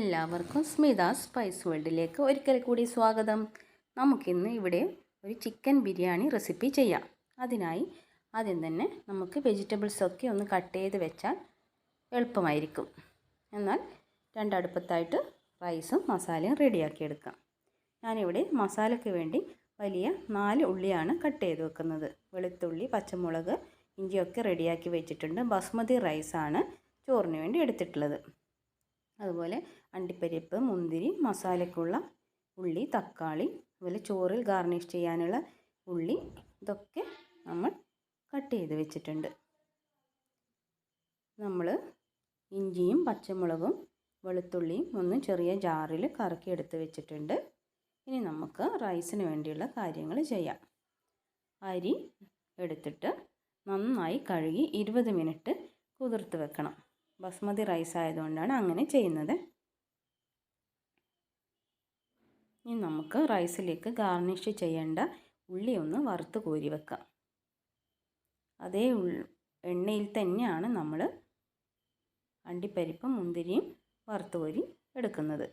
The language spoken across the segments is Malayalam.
എല്ലാവർക്കും സ്മിത സ്പൈസ് വേൾഡിലേക്ക് ഒരിക്കൽ കൂടി സ്വാഗതം. നമുക്കിന്ന് ഇവിടെ ഒരു ചിക്കൻ ബിരിയാണി റെസിപ്പി ചെയ്യാം. അതിനായി ആദ്യം തന്നെ നമുക്ക് വെജിറ്റബിൾസൊക്കെ ഒന്ന് കട്ട് ചെയ്ത് വെച്ചാൽ എളുപ്പമായിരിക്കും. എന്നാൽ രണ്ടടുപ്പത്തായിട്ട് റൈസും മസാലയും റെഡിയാക്കി എടുക്കാം. ഞാനിവിടെ മസാലയ്ക്ക് വേണ്ടി വലിയ 4 ഉള്ളിയാണ് കട്ട് ചെയ്ത് വെക്കുന്നത്. വെളുത്തുള്ളി, പച്ചമുളക്, ഇഞ്ചിയൊക്കെ റെഡിയാക്കി വെച്ചിട്ടുണ്ട്. ബസ്മതി റൈസാണ് ചോറിന് വേണ്ടി എടുത്തിട്ടുള്ളത്. അതുപോലെ അണ്ടിപ്പരിപ്പ്, മുന്തിരി, മസാലയ്ക്കുള്ള ഉള്ളി, തക്കാളി, അതുപോലെ ചോറിൽ ഗാർണിഷ് ചെയ്യാനുള്ള ഉള്ളി, ഇതൊക്കെ നമ്മൾ കട്ട് ചെയ്ത് വെച്ചിട്ടുണ്ട്. നമ്മൾ ഇഞ്ചിയും പച്ചമുളകും വെളുത്തുള്ളിയും ഒന്ന് ചെറിയ ജാറിൽ കറക്കി എടുത്ത് വെച്ചിട്ടുണ്ട്. ഇനി നമുക്ക് റൈസിന് വേണ്ടിയുള്ള കാര്യങ്ങൾ ചെയ്യാം. അരി എടുത്തിട്ട് നന്നായി കഴുകി 20 മിനിറ്റ് കുതിർത്ത് വെക്കണം. ബസ്മതി റൈസ് ആയതുകൊണ്ടാണ് അങ്ങനെ ചെയ്യുന്നത്. ഇനി നമുക്ക് റൈസിലേക്ക് ഗാർണിഷ് ചെയ്യേണ്ട ഉള്ളി ഒന്ന് വറുത്ത് കോരി വെക്കാം. അതേ എണ്ണയിൽ തന്നെയാണ് നമ്മൾ അണ്ടിപ്പരിപ്പും മുന്തിരിയും വറുത്ത് കോരി എടുക്കുന്നത്.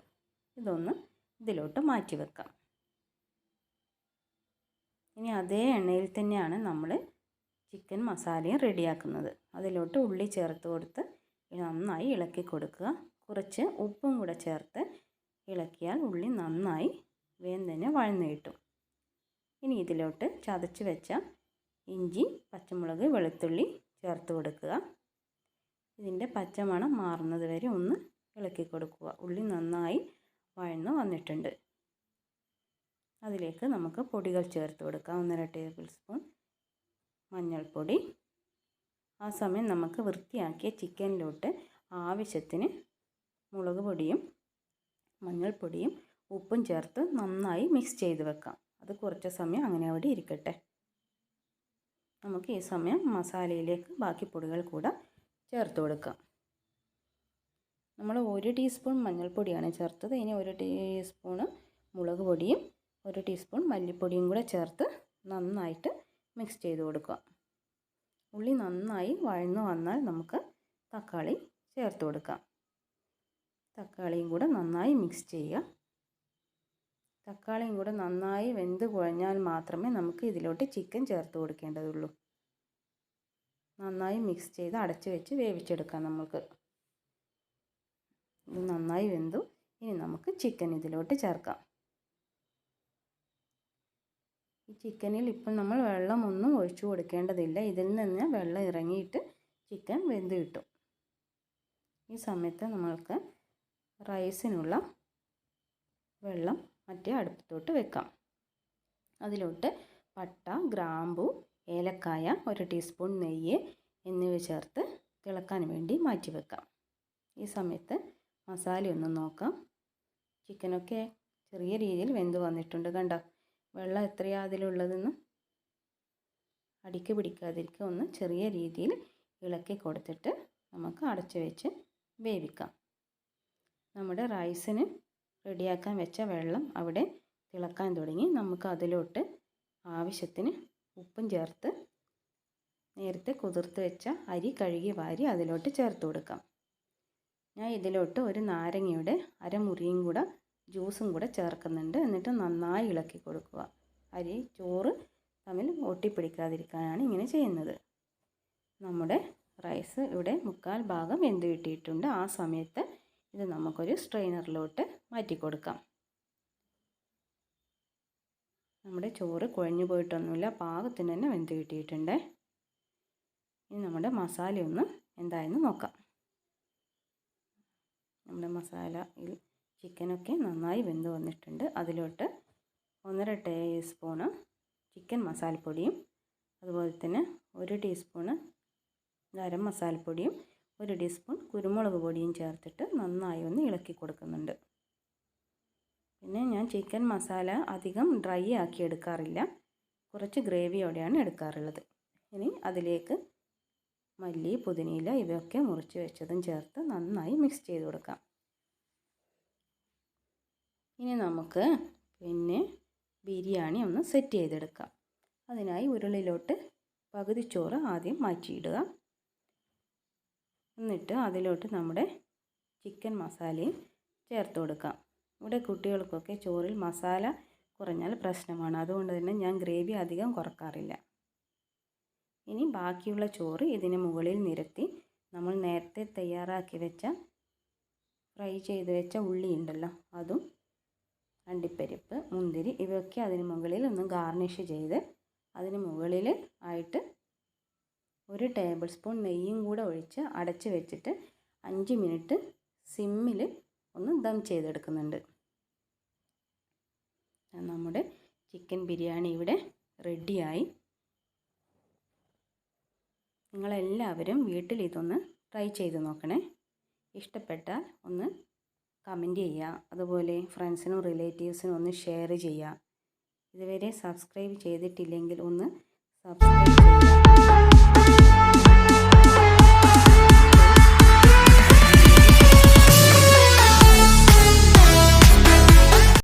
ഇതൊന്ന് ഇതിലോട്ട് മാറ്റി വെക്കാം. ഇനി അതേ എണ്ണയിൽ തന്നെയാണ് നമ്മൾ ചിക്കൻ മസാലയും റെഡിയാക്കുന്നത്. അതിലോട്ട് ഉള്ളി ചേർത്ത് കൊടുത്ത് നന്നായി ഇളക്കി കൊടുക്കുക. കുറച്ച് ഉപ്പും കൂടെ ചേർത്ത് ഇളക്കിയാൽ ഉള്ളി നന്നായി വേഗം വഴന്ന് കിട്ടും. ഇനി ഇതിലോട്ട് ചതച്ച് വെച്ച ഇഞ്ചി, പച്ചമുളക്, വെളുത്തുള്ളി ചേർത്ത് കൊടുക്കുക. ഇതിൻ്റെ പച്ചമണം മാറുന്നത് വരെ ഒന്ന് ഇളക്കി കൊടുക്കുക. ഉള്ളി നന്നായി വഴന്ന് വന്നിട്ടുണ്ട്. അതിലേക്ക് നമുക്ക് പൊടികൾ ചേർത്ത് കൊടുക്കാം. 1.5 ടേബിൾ സ്പൂൺ മഞ്ഞൾപ്പൊടി. ആ സമയം നമുക്ക് വൃത്തിയാക്കിയ ചിക്കനിലോട്ട് ആവശ്യത്തിന് മുളക് പൊടിയും മഞ്ഞൾപ്പൊടിയും ഉപ്പും ചേർത്ത് നന്നായി മിക്സ് ചെയ്ത് വെക്കാം. അത് കുറച്ച് സമയം അങ്ങനെ അവിടെ ഇരിക്കട്ടെ. നമുക്ക് ഈ സമയം മസാലയിലേക്ക് ബാക്കി പൊടികൾ കൂടെ ചേർത്ത് കൊടുക്കാം. നമ്മൾ 1 ടീസ്പൂൺ മഞ്ഞൾപ്പൊടിയാണ് ചേർത്തത്. ഇനി 1 ടീസ്പൂൺ മുളക് പൊടിയും 1 ടീസ്പൂൺ മല്ലിപ്പൊടിയും കൂടെ ചേർത്ത് നന്നായിട്ട് മിക്സ് ചെയ്ത് കൊടുക്കുക. ഉള്ളി നന്നായി വഴന്നു വന്നാൽ നമുക്ക് തക്കാളി ചേർത്ത് കൊടുക്കാം. തക്കാളിയും കൂടെ നന്നായി മിക്സ് ചെയ്യുക. തക്കാളിയും കൂടെ നന്നായി വെന്ത് കുഴഞ്ഞാൽ മാത്രമേ നമുക്ക് ഇതിലോട്ട് ചിക്കൻ ചേർത്ത് കൊടുക്കേണ്ടതുള്ളൂ. നന്നായി മിക്സ് ചെയ്ത് അടച്ച് വെച്ച് വേവിച്ചെടുക്കാം. നമുക്ക് ഇത് നന്നായി വെന്തു. ഇനി നമുക്ക് ചിക്കൻ ഇതിലോട്ട് ചേർക്കാം. ഈ ചിക്കനിൽ ഇപ്പം നമ്മൾ വെള്ളമൊന്നും ഒഴിച്ചു കൊടുക്കേണ്ടതില്ല. ഇതിൽ നിന്ന് വെള്ളം ഇറങ്ങിയിട്ട് ചിക്കൻ വെന്ത് കിട്ടും. ഈ സമയത്ത് നമ്മൾക്ക് റൈസിനുള്ള വെള്ളം മറ്റേ അടുപ്പത്തോട്ട് വെക്കാം. അതിലോട്ട് പട്ട, ഗ്രാമ്പു, ഏലക്കായ, 1 ടീസ്പൂൺ നെയ്യ് എന്നിവ ചേർത്ത് തിളക്കാൻ വേണ്ടി മാറ്റി വെക്കാം. ഈ സമയത്ത് മസാല ഒന്ന് നോക്കാം. ചിക്കനൊക്കെ ചെറിയ രീതിയിൽ വെന്ത് വന്നിട്ടുണ്ട്. കണ്ടോ, വെള്ളം എത്രയാണ് അതിലുള്ളതെന്ന്. അടിക്ക് പിടിക്കാതിരിക്കുക. ഒന്ന് ചെറിയ രീതിയിൽ ഇളക്കി കൊടുത്തിട്ട് നമുക്ക് അടച്ച് വെച്ച് വേവിക്കാം. നമ്മുടെ റൈസിന് റെഡിയാക്കാൻ വെച്ച വെള്ളം അവിടെ തിളക്കാൻ തുടങ്ങി. നമുക്ക് അതിലോട്ട് ആവശ്യത്തിന് ഉപ്പും ചേർത്ത് നേരത്തെ കുതിർത്ത് വെച്ച അരി കഴുകി വാരി അതിലോട്ട് ചേർത്ത് കൊടുക്കാം. ഞാൻ ഇതിലോട്ട് ഒരു നാരങ്ങയുടെ അരമുറിയും കൂടെ ജ്യൂസും കൂടെ ചേർക്കുന്നുണ്ട്. എന്നിട്ട് നന്നായി ഇളക്കി കൊടുക്കുക. അരി ചോറ് തമ്മിൽ ഒട്ടിപ്പിടിക്കാതിരിക്കാനാണ് ഇങ്ങനെ ചെയ്യുന്നത്. നമ്മുടെ റൈസ് ഇവിടെ 1/4 ഭാഗം വെന്ത് കിട്ടിയിട്ടുണ്ട്. ആ സമയത്ത് ഇത് നമുക്കൊരു സ്ട്രെയിനറിലോട്ട് മാറ്റി കൊടുക്കാം. നമ്മുടെ ചോറ് കുഴഞ്ഞു പോയിട്ടൊന്നുമില്ല, പാകത്തിന് തന്നെ വെന്ത് കിട്ടിയിട്ടുണ്ട്. ഇനി നമ്മുടെ മസാലയൊന്ന് എന്തായെന്ന് നോക്കാം. നമ്മുടെ മസാലയിൽ ചിക്കനൊക്കെ നന്നായി വെന്ത് വന്നിട്ടുണ്ട്. അതിലോട്ട് 1.5 ടീസ്പൂണ് ചിക്കൻ മസാലപ്പൊടിയും അതുപോലെ തന്നെ 1 ടീസ്പൂണ് ഗരം മസാലപ്പൊടിയും 1 ടീസ്പൂൺ കുരുമുളക് പൊടിയും ചേർത്തിട്ട് നന്നായി ഒന്ന് ഇളക്കി കൊടുക്കുന്നുണ്ട്. പിന്നെ ഞാൻ ചിക്കൻ മസാല അധികം ഡ്രൈ ആക്കി എടുക്കാറില്ല, കുറച്ച് ഗ്രേവിയോടെയാണ് എടുക്കാറുള്ളത്. ഇനി അതിലേക്ക് മല്ലി, പുതിനയില ഇവയൊക്കെ മുറിച്ച് വെച്ചതും ചേർത്ത് നന്നായി മിക്സ് ചെയ്ത് കൊടുക്കാം. ഇനി നമുക്ക് ബിരിയാണി ഒന്ന് സെറ്റ് ചെയ്തെടുക്കാം. അതിനായി ഉരുളിലോട്ട് പകുതി ചോറ് ആദ്യം മാറ്റിയിടുക. എന്നിട്ട് അതിലോട്ട് നമ്മുടെ ചിക്കൻ മസാലയും ചേർത്ത് കൊടുക്കാം. ഇവിടെ കുട്ടികൾക്കൊക്കെ ചോറിൽ മസാല കുറഞ്ഞാൽ പ്രശ്നമാണ്. അതുകൊണ്ട് തന്നെ ഞാൻ ഗ്രേവി അധികം കുറക്കാറില്ല. ഇനി ബാക്കിയുള്ള ചോറ് ഇതിന് മുകളിൽ നിരത്തി നമ്മൾ നേരത്തെ തയ്യാറാക്കി വെച്ച ഫ്രൈ ചെയ്ത് വെച്ച ഉള്ളി ഉണ്ടല്ലോ, അതും അണ്ടിപ്പരിപ്പ്, മുന്തിരി ഇവയൊക്കെ അതിന് മുകളിൽ ഒന്ന് ഗാർണിഷ് ചെയ്ത് അതിന് മുകളിൽ ആയിട്ട് 1 ടേബിൾ സ്പൂൺ നെയ്യും കൂടെ ഒഴിച്ച് അടച്ച് വെച്ചിട്ട് 5 മിനിറ്റ് സിമ്മിൽ ഒന്ന് ദം ചെയ്തെടുക്കുന്നുണ്ട്. നമ്മുടെ ചിക്കൻ ബിരിയാണി ഇവിടെ റെഡിയായി. നിങ്ങളെല്ലാവരും വീട്ടിൽ ഇതൊന്ന് ട്രൈ ചെയ്ത് നോക്കണേ. ഇഷ്ടപ്പെട്ടാൽ ഒന്ന് കമൻറ്റ് ചെയ്യുക. അതുപോലെ ഫ്രണ്ട്സിനും റിലേറ്റീവ്സിനും ഒന്ന് ഷെയർ ചെയ്യുക. ഇതുവരെ സബ്സ്ക്രൈബ് ചെയ്തിട്ടില്ലെങ്കിൽ ഒന്ന് സബ്സ്ക്രൈബ് ചെയ്യുക.